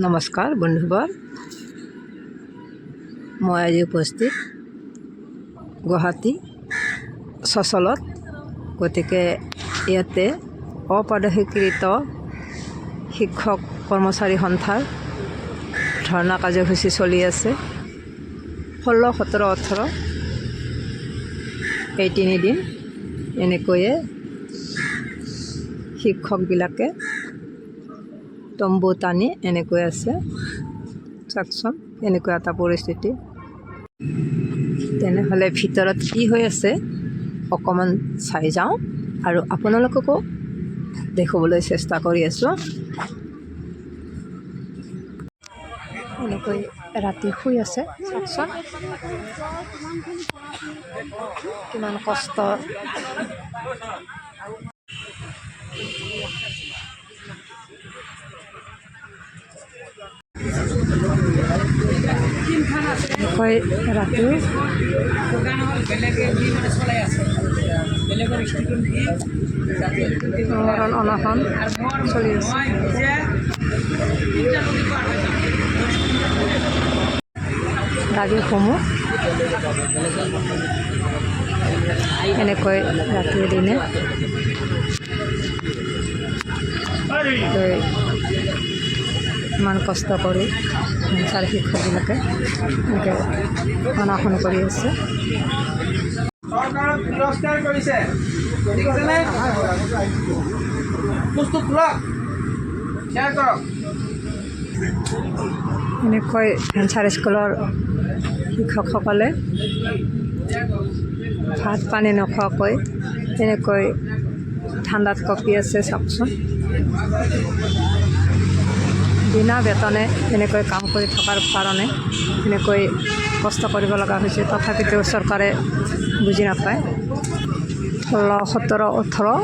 নমস্কাৰ বন্ধুবৰ, মই আজি উপস্থিত গুৱাহাটী চচলত। গতিকে ইয়াতে অপদস্থিত শিক্ষক কৰ্মচাৰী সন্থাৰ ধৰ্ণা কাৰ্যসূচী চলি আছে। 16, 17, 18 এই 3 দিন এনেকৈয়ে শিক্ষকবিলাকে তম্বু টানি এনেকৈ আছে। চাওকচোন এনেকুৱা এটা পৰিস্থিতি। তেনেহ'লে ভিতৰত কি হৈ আছে অকণমান চাই যাওঁ আৰু আপোনালোককো দেখুৱাবলৈ চেষ্টা কৰি আছোঁ। এনেকৈ ৰাতি শুই আছে, চাওকচোন কিমান কষ্ট। এনেকৈ ৰাতি অনশন চলি আছে। গাড়ীসমূহ এনেকৈ ৰাতিয়ে দিনে ইমান কষ্ট কৰি চাৰি শিক্ষকবিলাকে এনেকৈ অনশন কৰি আছে। এনেকৈ ভেঞ্চাৰ স্কুলৰ শিক্ষকসকলে ভাত পানী নোখোৱাকৈ এনেকৈ ঠাণ্ডাত কঁপি আছে। চাওকচোন বিনা বেতনে এনেকৈ কাম কৰি থকাৰ কাৰণে এনেকৈ কষ্ট কৰিব লগা হৈছে। তথাপিতো চৰকাৰে বুজি নাপায়। 16, 17, 18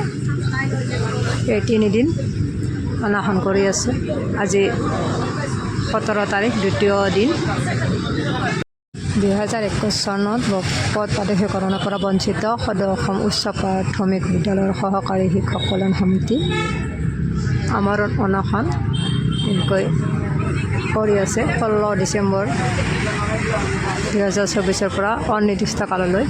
এই 3 দিন অনশন কৰি আছে। আজি 17 তাৰিখ, দ্বিতীয় দিন। 2021 চনত পদ প্ৰাদেশিকৰণৰ পৰা বঞ্চিত সদৌ অসম উচ্চ প্ৰাথমিক বিদ্যালয়ৰ সহকাৰী শিক্ষক কল্যাণ সমিতি আমৰণ অনশন এনেকৈ কৰি আছে। 16 ডিচেম্বৰ 2024 পৰা অনিৰ্দিষ্ট কাললৈ।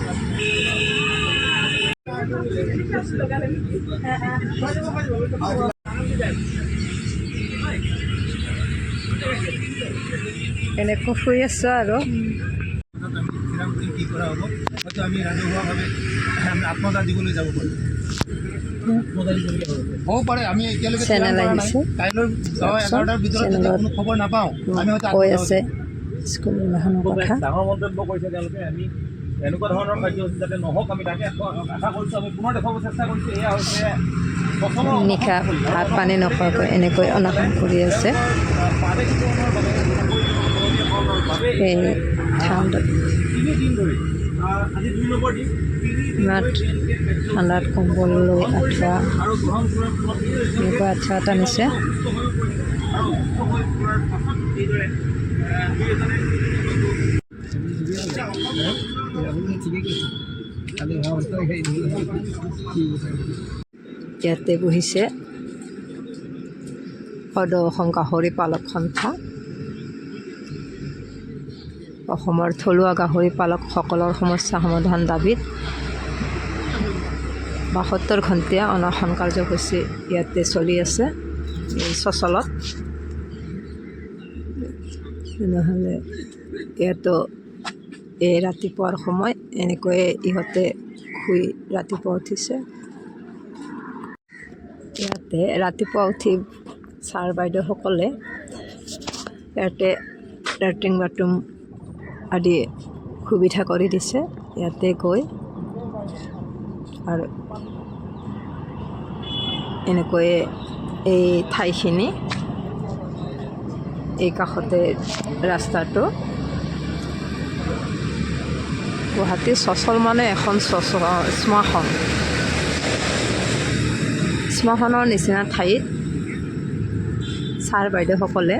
এনেকৈ শুই আছোঁ আৰু আমি ৰাজহুৱাভাৱে আত্মহত্যা দিবলৈ যাব পাৰোঁ। হ'ব পাৰে আমি এতিয়ালৈকে চেনেল আহিছে, কাইলৈ 11টাৰ ভিতৰত যদি কোনো খবৰ নাপাওঁ আমি হয়তো কৈ আছে স্কুল এখনৰ কথা। ডাঙৰ মন্তব্য কৰিছে তেওঁলোকে। আমি এনেকুৱা ধৰণৰ কাৰ্যসূচী যাতে নহওক আমি তাকে আশা কৰিছোঁ। আমি পুনৰ দেখুৱাব চেষ্টা কৰিছোঁ। এয়া হৈছে নিশা ভাত পানী নোখোৱাকৈ এনেকৈ অনশন কৰি আছে। এই ঠাণ্ডাত ঠাণ্ডাত কম্বল লৈ আঠুৱা এনেকুৱা আঠুৱা এটা নিছে। ইয়াতে বহিছে সদৌ অসম গাহৰি পালক সন্থা। অসমৰ থলুৱা গাহৰি পালকসকলৰ সমস্যা সমাধান দাবীত 72 ঘণ্টীয়া অনশন কাৰ্যসূচী ইয়াতে চলি আছে এই চচলত। নহ'লে ইয়াতো এই ৰাতিপুৱাৰ সময় এনেকৈয়ে ইহঁতে শুই ৰাতিপুৱা উঠিছে। ইয়াতে ৰাতিপুৱা উঠি ছাৰ বাইদেউসকলে ইয়াতে লেট্ৰিন বাথৰুম আদি সুবিধা কৰি দিছে। ইয়াতে গৈ আৰু এনেকৈয়ে এই ঠাইখিনি এই কাষতে ৰাস্তাটো। গুৱাহাটীৰ চচল মানে এখন শ্মশানৰ নিচিনা ঠাইত ছাৰ বাইদেউসকলে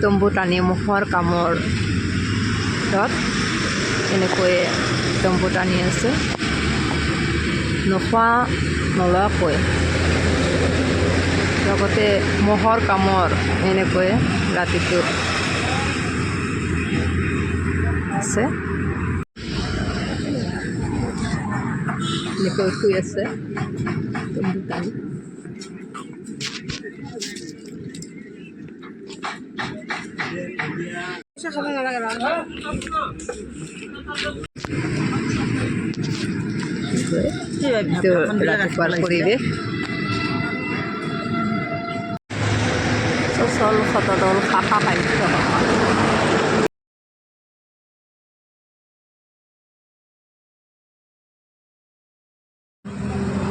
তম্বু টানি মুখৰ কামৰ এনেকৈয়ে তম্বু টানি আছে। নোখোৱা নোলোৱাকৈ লগতে মহৰ কামৰ এনেকৈ ৰাতিটো আছে এনেকৈ শুই আছে তুম্বু টানি ৰাতিপুৱাৰ পৰিৱেশ চচল শতদল শাখা সাহিত্য সভা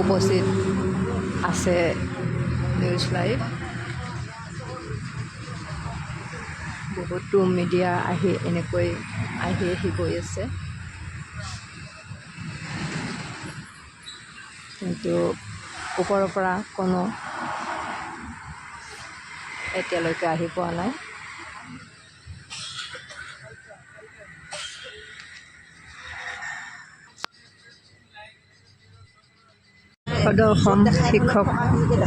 উপস্থিত আছে নিউজ লাইভ বহুতো মিডিয়া আহি এনেকৈ আহি গৈ আছে কিন্তু ওপৰৰ পৰা কোনো এতিয়ালৈকে আহি পোৱা নাই সদৌ শিক্ষক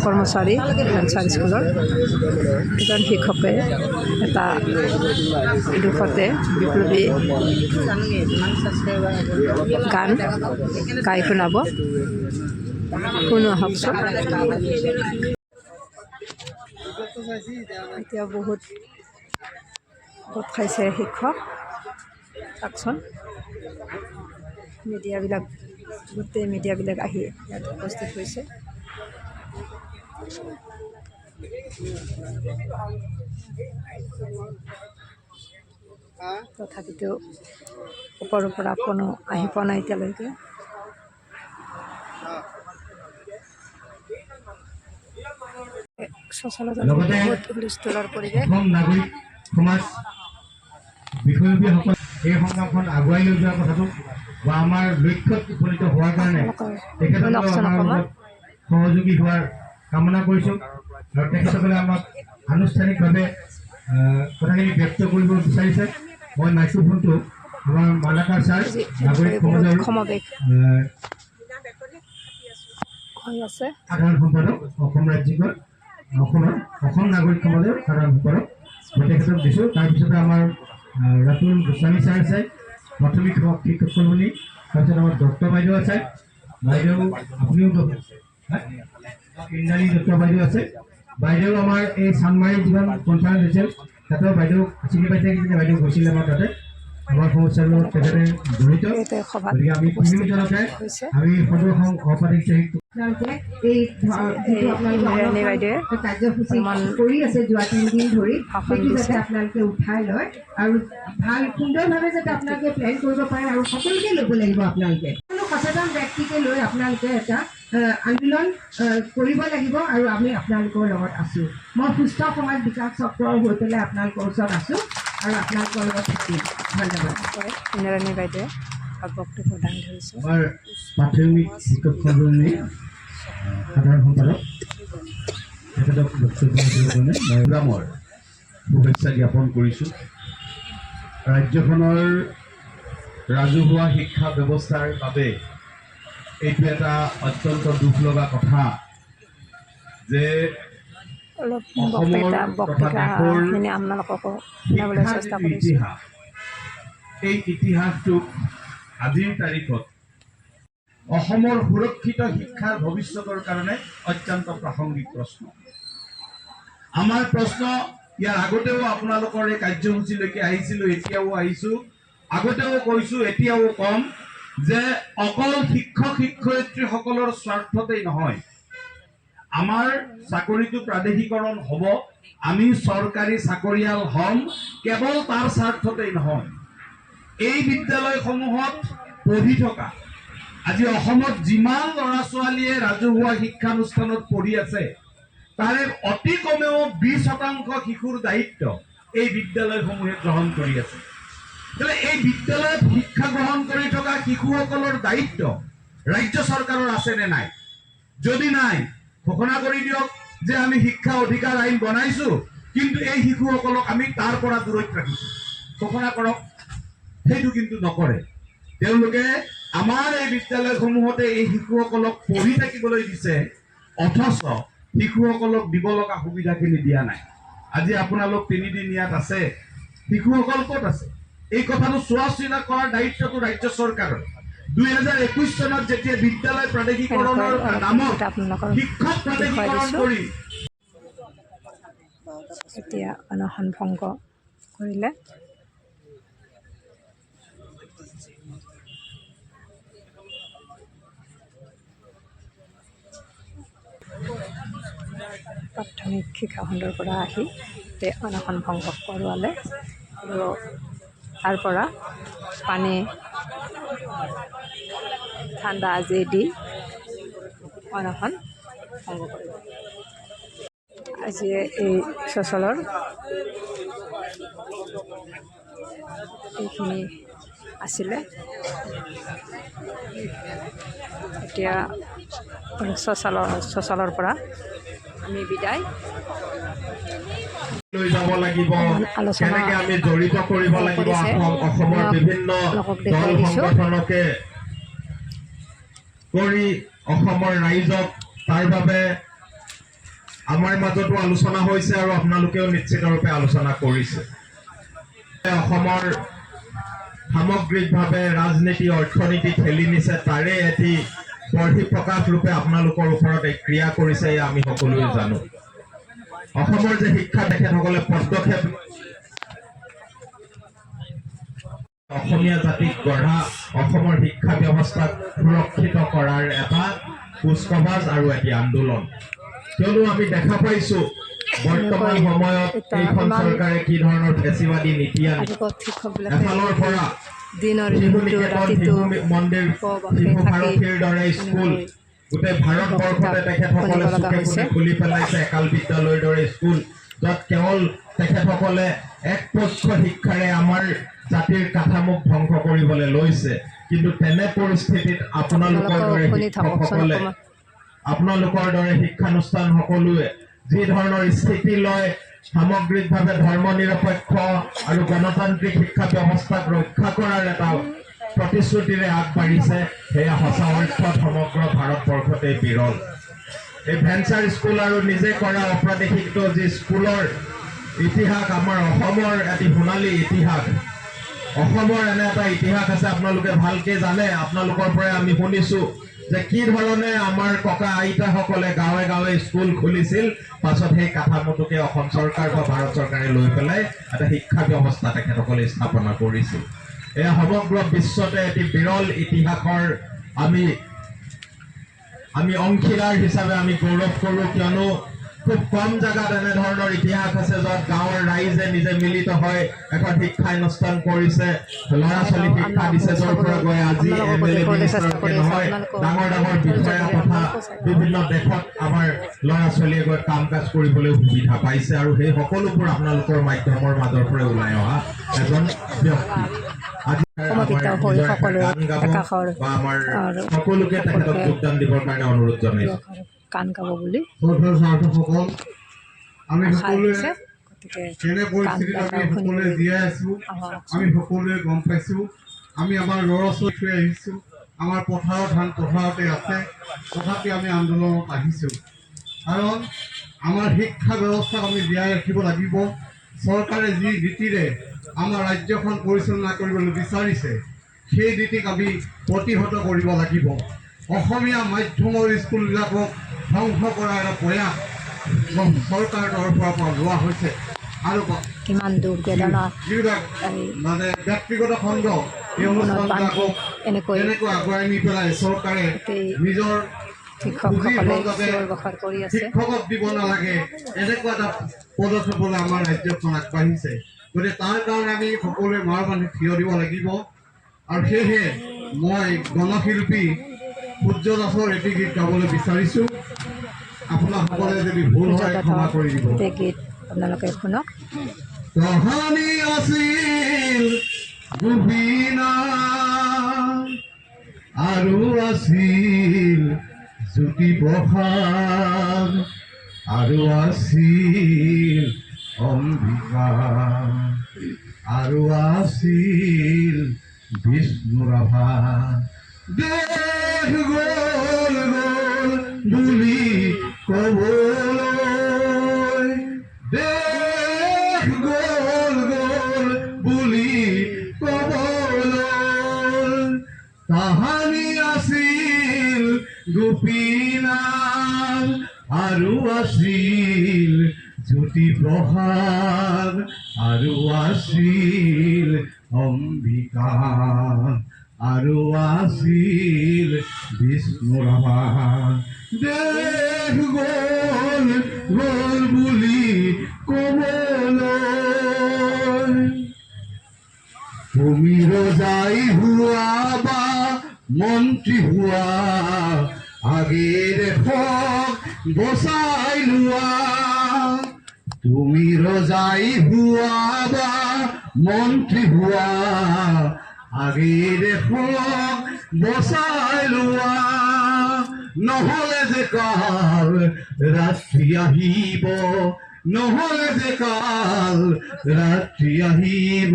কৰ্মচাৰী কেঞ্চাৰ স্কুলৰ এজন শিক্ষকে এটা দুখতে বিপ্লৱী গান গাই শুনাব শুনো আহকচোন এতিয়া বহুত গোট খাইছে শিক্ষক চাওকচোন মিডিয়াবিলাক গোটেই মিডিয়াবিলাক আহি ইয়াত উপস্থিত হৈছে তথাপিতো ওপৰৰ পৰা কোনো আহি পোৱা নাই এতিয়ালৈকে বহুত হুলস্থুলৰ পৰিৱেশ নাগৰিক সমাজ বিষয়ববীয়াসকল এই সংগ্ৰামখন আগুৱাই লৈ যোৱাৰ কথাটো বা আমাৰ লক্ষ্যত উপনীত হোৱাৰ কাৰণে তেখেতসকলক আমাৰ লগত সহযোগী হোৱাৰ কামনা কৰিছোঁ আৰু তেখেতসকলে আমাক আনুষ্ঠানিকভাৱে কথাখিনি ব্যক্ত কৰিব বিচাৰিছে মই মাইক্ৰফোনটো আমাৰ মালাকাৰ ছাৰ নাগৰিক সমাজৰ সাধাৰণ সম্পাদক অসম ৰাজ্যিকৰ অসম নাগৰিক সমাজৰ সাধাৰণ সম্পাদক মই তেখেতক দিছোঁ তাৰপিছতে আমাৰ ৰাতুল গোস্বামী ছাৰ আছে প্ৰাথমিক শিক্ষক কৰ্মী তাৰপিছত আমাৰ দত্ত বাইদেউ আছে বাইদেউ আপুনিও ইন্দ্ৰাণী দত্ত বাইদেউ আছে বাইদেউ আমাৰ এই চানমাৰী যিখন কনফাৰেঞ্চ হৈছিল তাতেও বাইদেউ চিনি পাইছে কিন্তু বাইদেউ গৈছিলে আমাৰ তাতে আমাৰ সমস্যাৰ লগত তেখেতে জড়িত গতিকে আমি তিনিওজনকে আমি সদৌ ঔপাধিক কাৰ্যসূচী কৰি আছে যোৱা 3 দিন ধৰি সেইটো যাতে আপোনালোকে উঠাই লয় আৰু ভাল সুন্দৰভাৱে যাতে আপোনালোকে প্লেন কৰিব পাৰে আৰু সকলোকে ল'ব লাগিব আপোনালোকে কোনো সচেতন ব্যক্তিকে লৈ আপোনালোকে এটা আন্দোলন কৰিব লাগিব আৰু আমি আপোনালোকৰ লগত আছোঁ মই সুস্থ সমাজ বিকাশ চক্ৰ হৈ পেলাই আপোনালোকৰ ওচৰত আছোঁ আৰু আপোনালোকৰ লগত থাকিম ধন্যবাদ ইন্দ্ৰাণী বাইদেৱে বক্তব্য দাঙি ধৰিছে আমাৰ প্ৰাথমিক শিক্ষক কৰ্মী সাধাৰণ সম্পাদক তেখেতক বক্তব্য দিবৰ কাৰণে মই গ্ৰামৰ শুভেচ্ছা জ্ঞাপন কৰিছোঁ ৰাজ্যখনৰ ৰাজহুৱা শিক্ষা ব্যৱস্থাৰ বাবে এইটো এটা অত্যন্ত দুখ লগা কথা যে অলপ অসমৰ তথা দেশৰ আপোনালোককো শুনাবলৈ চেষ্টা কৰিছোঁ ইতিহাস এই ইতিহাসটোক আজিৰ তাৰিখত অসমৰ সুৰক্ষিত শিক্ষাৰ ভৱিষ্যতৰ কাৰণে অত্যন্ত প্ৰাসংগিক প্ৰশ্ন আমাৰ প্ৰশ্ন ইয়াৰ আগতেও আপোনালোকৰ এই কাৰ্যসূচীলৈকে আহিছিলোঁ এতিয়াও আহিছোঁ আগতেও কৈছোঁ এতিয়াও কম যে অকল শিক্ষক শিক্ষয়িত্ৰীসকলৰ স্বাৰ্থতেই নহয় আমাৰ চাকৰিটো প্ৰাদেশিকৰণ হ'ব আমি চৰকাৰী চাকৰিয়াল হ'ম কেৱল তাৰ স্বাৰ্থতেই নহয় এই বিদ্যালয়সমূহত পঢ়ি থকা আজি অসমত যিমান ল'ৰা ছোৱালীয়ে ৰাজহুৱা শিক্ষানুষ্ঠানত পঢ়ি আছে তাৰে অতি কমেও 20% শিশুৰ দায়িত্ব এই বিদ্যালয়সমূহে গ্ৰহণ কৰি আছে এই বিদ্যালয়ত শিক্ষা গ্ৰহণ কৰি থকা শিশুসকলৰ দায়িত্ব ৰাজ্য চৰকাৰৰ আছে নে নাই যদি নাই ঘোষণা কৰি দিয়ক যে আমি শিক্ষা অধিকাৰ আইন বনাইছোঁ কিন্তু এই শিশুসকলক আমি তাৰ পৰা দূৰত ৰাখিছোঁ ঘোষণা কৰক সেইটো কিন্তু নকৰে তেওঁলোকে আমাৰ এই বিদ্যালয়সমূহতে এই শিশুসকলক পঢ়ি থাকিবলৈ দিছে অথচ শিশুসকলক দিব লগা সুবিধাখিনি দিয়া নাই। আজি আপোনালোক 3 দিন ইয়াত আছে, শিশুসকল ক'ত আছে? এই কথাটো চোৱা চিতা কৰাৰ দায়িত্বটো ৰাজ্য চৰকাৰৰ। 2021 চনত যেতিয়া বিদ্যালয় প্ৰাদেশিকৰণৰ নামত শিক্ষক প্ৰাদেশিকৰণ কৰি এতিয়া অনশন ভংগ কৰিলে। প্ৰাথমিক শিক্ষা খণ্ডৰ পৰা আহি অনশন ভংগ কৰোৱালে আৰু তাৰ পৰা পানী ঠাণ্ডা আজি দি অনশন ভংগ কৰিব। আজি এই চচলৰ এইখিনি আছিলে। এতিয়া চচলৰ পৰা আমি বিদায় লৈ যাব লাগিব, কেনেকে আমি জড়িত কৰিব লাগিব অসমৰ বিভিন্ন দল সংগঠনকে কৰি অসমৰ ৰাইজক। তাৰ বাবে আমাৰ মাজতো আলোচনা হৈছে আৰু আপোনালোকেও নিশ্চিতৰূপে আলোচনা কৰিছে। অসমৰ সামগ্ৰিকভাৱে ৰাজনীতি অৰ্থনীতি ঠেলি নিছে, তাৰে এটি বৰ্হিপ্ৰকাশ ৰূপে আপোনালোকৰ ওপৰত এক ক্ৰিয়া কৰিছে, আমি সকলোৱে জানো। অসমৰ যে শিক্ষা তেখেতসকলে পদক্ষেপ অসমীয়া জাতিক গঢ়া অসমৰ শিক্ষা ব্যৱস্থাক সুৰক্ষিত কৰাৰ এটা কুচকাৱাজ আৰু এটি আন্দোলন। কিয়নো আমি দেখা পাইছো বৰ্তমান সময়ত এইখন চৰকাৰে কি ধৰণৰ ফেচিবাদী নীতি আনি এফালৰ পৰা শিশু নিকেতন, শিশু মন্দিৰ, শিশু ভাৰতীৰ দৰে স্কুল গোটেই ভাৰতবৰ্ষতে তেখেতসকলে চুকে কোণে খুলি পেলাইছে, একাল বিদ্যালয়ৰ দৰে স্কুল, য'ত কেৱল তেখেতসকলে একপক্ষ শিক্ষাৰে আমাৰ জাতিৰ কাঠামোক ধ্বংস কৰিবলৈ লৈছে। কিন্তু তেনে পৰিস্থিতিত আপোনালোকৰ দৰে শিক্ষকসকলে, আপোনালোকৰ দৰে শিক্ষানুষ্ঠান সকলোৱে যি ধৰণৰ স্থিতি লয়, সামগ্ৰিকভাৱে ধৰ্ম নিৰপেক্ষ আৰু গণতান্ত্ৰিক শিক্ষা ব্যৱস্থাক ৰক্ষা কৰাৰ এটা প্ৰতিশ্ৰুতিৰে আগবাঢ়িছে, সেয়া সঁচা অৰ্থত সমগ্ৰ ভাৰতবৰ্ষতে বিৰল। এই ভেঞ্চাৰ স্কুল আৰু নিজে কৰা অপ্ৰাদেশিক যি স্কুলৰ ইতিহাস, আমাৰ অসমৰ এটি সোণালী ইতিহাস। অসমৰ এনে এটা ইতিহাস আছে, আপোনালোকে ভালকে জানে। আপোনালোকৰ পৰাই আমি শুনিছো যে কি ধৰণে আমাৰ ককা আইতাসকলে গাঁৱে গাঁৱে স্কুল খুলিছিল, পাছত সেই কাঠামোটোকে অসম চৰকাৰ বা ভাৰত চৰকাৰে লৈ পেলাই এটা শিক্ষা ব্যৱস্থা তেখেতসকলে স্থাপনা কৰিছিল। এয়া সমগ্ৰ বিশ্বতে এটি বিৰল ইতিহাসৰ আমি অংশীদাৰ হিচাপে আমি গৌৰৱ কৰোঁ। কিয়নো খুব কম জেগাত এনেধৰণৰ ইতিহাস আছে য'ত গাঁৱৰ ৰাইজে নিজে মিলিত হৈ এখন শিক্ষানুষ্ঠান কৰিছে, ল'ৰা ছোৱালী শিক্ষা দিছে, য'ৰ পৰা গৈ আজি MLA মিনিষ্টাৰকে নহয়, ডাঙৰ ডাঙৰ বিষয়া তথা বিভিন্ন দেশত আমাৰ ল'ৰা ছোৱালীয়ে গৈ কাম কাজ কৰিবলৈ সুবিধা পাইছে। আৰু সেই সকলোবোৰ আপোনালোকৰ মাধ্যমৰ মাজৰ পৰা ওলাই অহা এজন ব্যক্তি। সকলোকে তেখেতক যোগদান দিবৰ কাৰণে অনুৰোধ জনাইছো। গান গাব বুলি আমি সকলোৱে কেনে পৰিস্থিতিত আমি সকলোৱে জীয়াই আছো, আমি সকলোৱে গম পাইছো। আমি আমাৰ ল'ৰা ছোৱালী থৈ আহিছো, আমাৰ পথাৰৰ ধান পথাৰতে আছে, তথাপি আমি আন্দোলনত আহিছো। কাৰণ আমাৰ শিক্ষা ব্যৱস্থাক আমি জীয়াই ৰাখিব লাগিব। চৰকাৰে যি নীতিৰে আমাৰ ৰাজ্যখন পৰিচালনা কৰিবলৈ বিচাৰিছে, সেই নীতিক আমি প্ৰতিহত কৰিব লাগিব। অসমীয়া মাধ্যমৰ স্কুলবিলাকক ধ্বংস কৰাৰ এটা প্ৰয়াস চৰকাৰৰ তৰফৰ পৰা লোৱা হৈছে। আৰু কিমান দুৰ্বেদনা যিবিলাক মানে ব্যক্তিগত খণ্ড, এই অনুষ্ঠানবিলাকক এনেকৈ আগুৱাই নি পেলাই চৰকাৰে নিজৰ শিক্ষকক দিব নালাগে, এনেকুৱা এটা পদক্ষেপলৈ আমাৰ ৰাজ্যখন আগবাঢ়িছে। গতিকে তাৰ কাৰণে আমি সকলোৱে মাৰ বান্ধি থিয় দিব লাগিব। আৰু সেয়েহে মই গণশিল্পী সূৰ্য দাসৰ এটি গীত গাবলৈ বিচাৰিছোঁ। আপোনাসকলে যদি ভুল হয় ক্ষমা কৰি দিব। গীত আপোনালোকে শুনক। কাহানি আছিল গোবিনা আৰু আছিল জ্যোতি প্ৰসাদ আৰু আছিল অম্বিকা আৰু আছিল বিষ্ণু ৰাভা। দেশ গ'ল গ'ল বুলি ক'ব গোল গোল বুলি কবলৈ তাহানি আছিল গোপীনাথ আৰু আছিল জ্যোতি প্ৰসাদ আৰু আছিল অম্বিকা আৰু আছিল বিষ্ণুৰাভা দেশ গল গল বুলি কবলৈ তুমি ৰজাই হোৱা বা মন্ত্ৰী হোৱা আগে দেশক বচাই লোৱা তুমি ৰজাই হোৱা বা মন্ত্ৰী হোৱা আগে দেশক বচাই লোৱা নহলে যে কাল ৰাত্ৰি আহিব নহলে যে কাল ৰাত্ৰি আহিব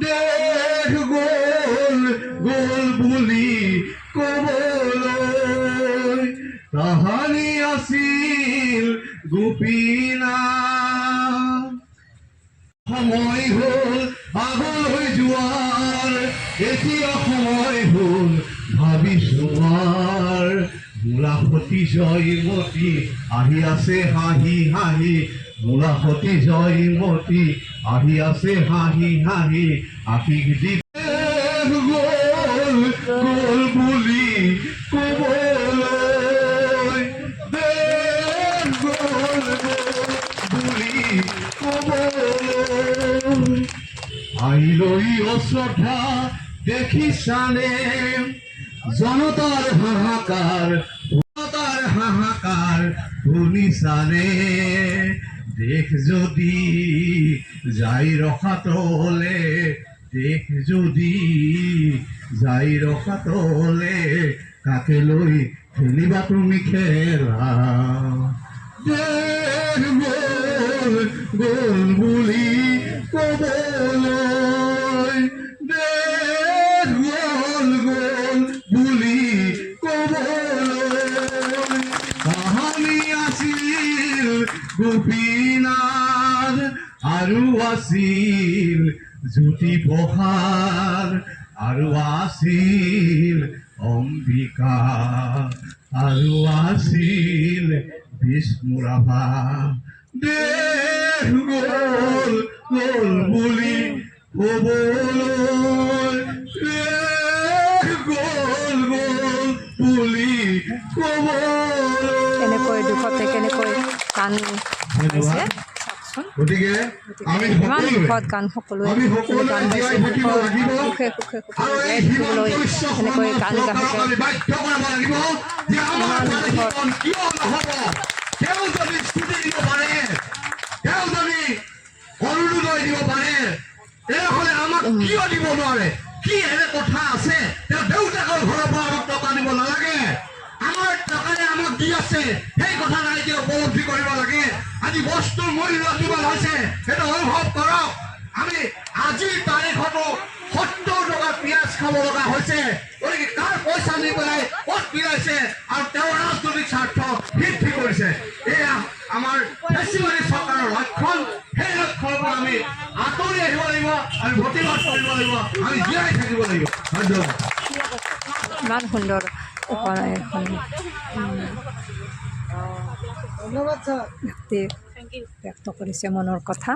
দেশ গল গল বুলি কবলৈ তাহানি আছিল গোপীনাথ সময় হল আগলৈ যোৱাৰ এতিয়া সময় হল ভাবি চোৱাৰ মূলাসতী জয়মতী আহি আছে হাঁহি হাঁহি মূলাসতী জয়মতী আহি আছে হাঁহি হাঁহি আশীষ দি গল গল বুলি কবলৈ দেশ গল গল বুলি কবলৈ আহিলৈ অশ্ৰদ্ধা দেখিছানে জনতাৰ হাহাকাৰ শুনিছানে দেশ যদি যাই ৰখাতলে দেশ যদি যাই ৰখাতলে কাকে লৈ খেলিবা তুমি খেলা দেশ গল গল বুলি কবলৈ দেশ গল গল বুলি কবলৈ তাহানি আছিল গোপীনাথ আৰু আছিল জ্যোতি প্ৰসাদ আৰু আছিল অম্বিকা আৰু আছিল বিষ্ণুৰাভা দেশ গল গল বুলি কবলৈ দেশ গল গল বুলি কবলৈ কেনেকৈ দুখতে কেনেকৈ গান গাইছে চাওকচোন গতিকে আমি ইমান দুখত গান সকলোৱে আমি সকলোৱে গান জীয়াই গাইছে থাকিব লাগিব সুখে সুখে আৰু জীয়াই এই থাকিবলৈ হিমন্ত বিশ্ব এনেকৈ গান শৰ্মাক গাইছে আমি বাধ্য কৰাব লাগিব যে আমাৰ জীৱন কিয় নহ'ব তেওঁ যদি স্কুটি দিব পাৰে তেওঁ যদি অৰুণোদয় দিব পাৰে তেনেহ'লে আমাক কিয় দিব নোৱাৰে কি এনে কথা আছে তেওঁ দেউতাকৰ ঘৰৰ পৰা আমাক টকা দিব নালাগে আমাৰ টকাৰে আমাক দি আছে সেই কথা ৰাইজে উপলব্ধি কৰিব লাগে আজি বস্তুৰ মূল্য কিমান হৈছে সেইটো অনুভৱ কৰক আমি আজিৰ তাৰিখতো 70 টকা পিঁয়াজ খাব লগা হৈছে গতিকে কাৰ পইচা নি পেলাই ক'ত বিলাইছে আৰু তেওঁৰ ৰাজনৈতিক স্বাৰ্থ বৃদ্ধি কৰিছে এয়া আমাৰ বেছিভাৰী চৰকাৰৰ লক্ষণ সেই লক্ষণৰ পৰা আমি আঁতৰি আহিব লাগিব আমি প্ৰতিবাদ কৰিব লাগিব আমি জীয়াই থাকিব লাগিব ধন্যবাদ ইমান সুন্দৰ এখন ব্যক্তি ব্যক্ত কৰিছে মনৰ কথা